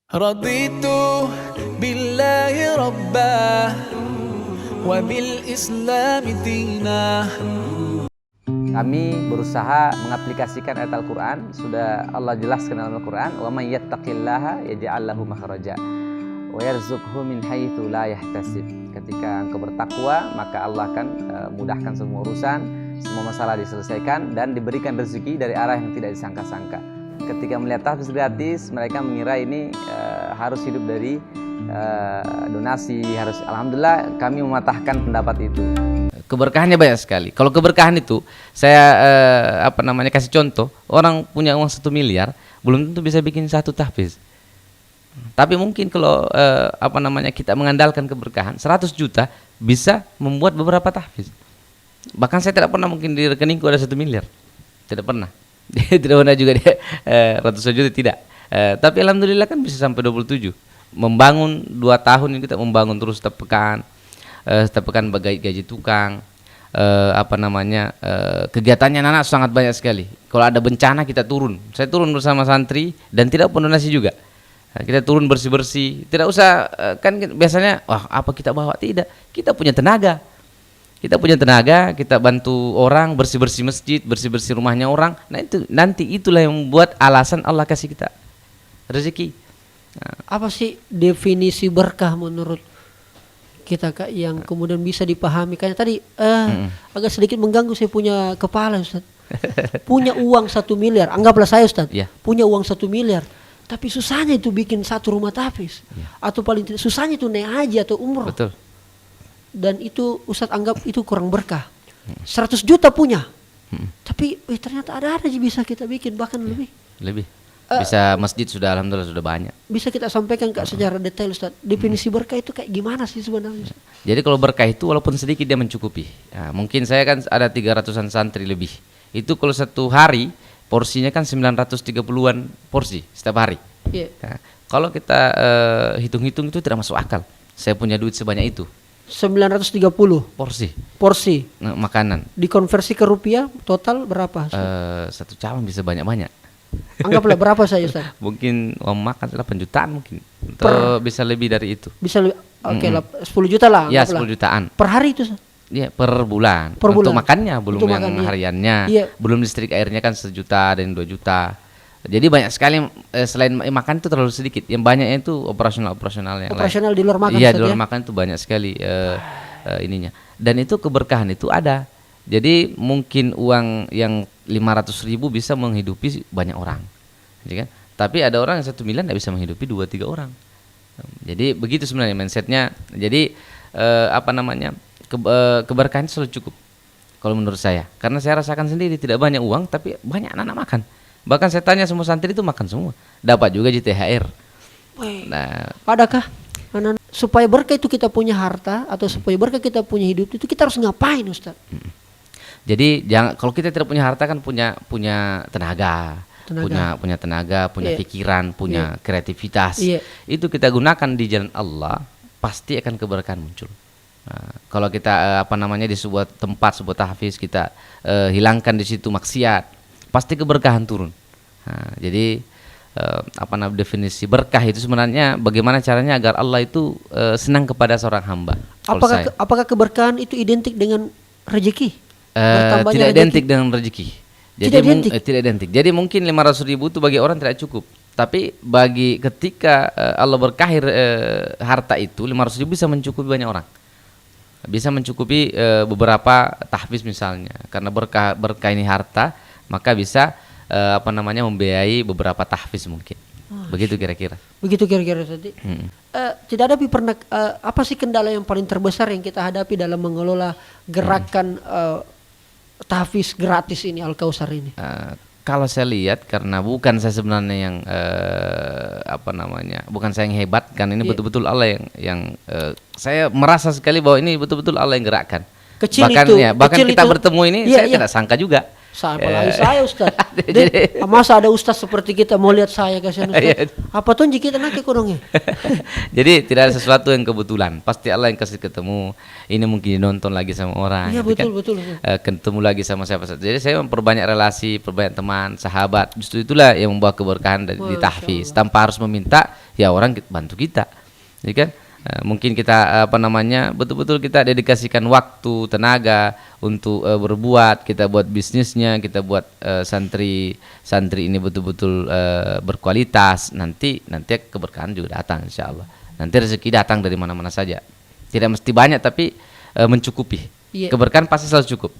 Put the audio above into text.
Raditu billahi rabbah wa bil islami dinah. Kami berusaha mengaplikasikan ayat Al-Quran. Sudah Allah jelaskan dalam Al-Quran, wa may yattaqillaha yaj'al lahu makhraja wa yarzuqhu min haitsu la yahtasib. Ketika engkau bertakwa, maka Allah akan mudahkan semua urusan, semua masalah diselesaikan dan diberikan rezeki dari arah yang tidak disangka-sangka. Ketika melihat tahfiz gratis, mereka mengira ini harus hidup dari donasi, harus. Alhamdulillah kami mematahkan pendapat itu. Keberkahannya banyak sekali. Kalau keberkahan itu saya kasih contoh, orang punya uang 1 miliar belum tentu bisa bikin satu tahfiz. Tapi mungkin kalau kita mengandalkan keberkahan, 100 juta bisa membuat beberapa tahfiz. Bahkan saya tidak pernah mungkin di rekeningku ada 1 miliar. Tidak pernah. Tidak pernah juga dia ratusan juta tidak. Tapi alhamdulillah kan bisa sampai 27. Membangun 2 tahun ini kita membangun terus setiap pekan gaji tukang, kegiatannya anak sangat banyak sekali. Kalau ada bencana kita turun. Saya turun bersama santri dan tidak pun donasi juga. Kita turun bersih-bersih. Tidak usah kan biasanya apa kita bawa, tidak. Kita punya tenaga. Kita bantu orang bersih-bersih masjid, bersih-bersih rumahnya orang. Nah itulah yang membuat alasan Allah kasih kita rezeki. Apa sih definisi berkah menurut kita, Kak, yang kemudian bisa dipahami? Kayaknya tadi agak sedikit mengganggu saya punya kepala, Ustaz. Punya uang 1 miliar, anggaplah saya, Ustaz, punya uang 1 miliar, tapi susahnya itu bikin satu rumah tahfiz, atau paling tidak susahnya itu naik haji atau umroh. Betul. Dan itu Ustaz anggap itu kurang berkah. 100 juta punya, tapi ternyata ada aja bisa kita bikin, bahkan lebih. Bisa masjid sudah alhamdulillah sudah banyak. Bisa kita sampaikan, Kak, secara detail, Ustaz, definisi berkah itu kayak gimana sih sebenarnya? Jadi kalau berkah itu walaupun sedikit dia mencukupi. Nah, mungkin saya kan ada 300-an santri lebih. Itu kalau satu hari porsinya kan 930-an porsi setiap hari. Nah, kalau kita hitung-hitung itu tidak masuk akal. Saya punya duit sebanyak itu. 930 porsi makanan. Dikonversi ke rupiah total berapa? Satu calon bisa banyak-banyak. Anggaplah berapa saja, Ustaz? Mungkin uang makan 8 jutaan mungkin. Atau bisa lebih dari itu. Bisa lebih. Oke, 10 juta lah. Ya, 10 jutaan. Per hari itu, Ustaz? Iya, per bulan. Untuk makannya, belum yang hariannya. Belum listrik airnya kan 1 juta dan 2 juta. Jadi banyak sekali, selain makan itu terlalu sedikit. Yang banyaknya itu operasional yang operasional lain. Di luar makan. Iya, di luar makan itu banyak sekali ininya. Dan itu keberkahan itu ada. Jadi mungkin uang yang 500.000 bisa menghidupi banyak orang, ya kan? Tapi ada orang yang 1 miliar tidak bisa menghidupi 2-3 orang. Jadi begitu sebenarnya mindsetnya. Jadi keberkahan selalu cukup kalau menurut saya. Karena saya rasakan sendiri tidak banyak uang tapi banyak anak makan. Bahkan saya tanya semua santri itu makan semua. Dapat juga JTHR. Nah, adakah supaya berkah itu kita punya harta atau supaya berkah kita punya hidup itu kita harus ngapain, Ustaz? Jadi kalau kita tidak punya harta kan punya tenaga. Punya pikiran, punya kreativitas. Itu kita gunakan di jalan Allah, pasti akan keberkahan muncul. Nah, kalau kita di sebuah tempat, sebuah tahfiz kita hilangkan di situ maksiat, pasti keberkahan turun. Nah, jadi definisi berkah itu sebenarnya bagaimana caranya agar Allah itu senang kepada seorang hamba. Apakah keberkahan itu identik dengan rezeki? Tidak identik dengan rezeki. Jadi tidak identik. Jadi mungkin 500.000 itu bagi orang tidak cukup. Tapi ketika Allah berkahi harta itu 500.000 bisa mencukupi banyak orang. Bisa mencukupi beberapa tahfiz misalnya. Karena berkah ini harta, maka bisa membiayai beberapa tahfiz mungkin. Begitu kira-kira tadi. Tidak ada pernah apa sih kendala yang paling terbesar yang kita hadapi dalam mengelola gerakan tahfiz gratis ini, Al-Kautsar ini? Kalau saya lihat, karena bukan saya sebenarnya yang bukan saya yang hebat kan, ini betul-betul Allah yang saya merasa sekali bahwa ini betul-betul Allah yang gerakkan. Bahkan kita bertemu ini saya tidak sangka juga. Apalagi saya Ustaz. Masa ada Ustaz seperti kita mau lihat saya kasihan Ustaz. Apa tuh kita nanti kurangnya? Jadi tidak ada sesuatu yang kebetulan. Pasti Allah yang kasih ketemu. Ini mungkin nonton lagi sama orang. Iya gitu betul. Ketemu lagi sama siapa saja. Jadi saya memperbanyak relasi, perbanyak teman, sahabat. Justru itulah yang membawa keberkahan di tahfiz. Tanpa harus meminta, ya orang bantu kita. Ya kan? Mungkin kita betul-betul kita dedikasikan waktu, tenaga untuk berbuat, kita buat bisnisnya, kita buat santri ini betul-betul berkualitas. Nanti keberkahan juga datang insyaallah. Nanti rezeki datang dari mana-mana saja. Tidak mesti banyak tapi mencukupi. Keberkahan pasti selalu cukup.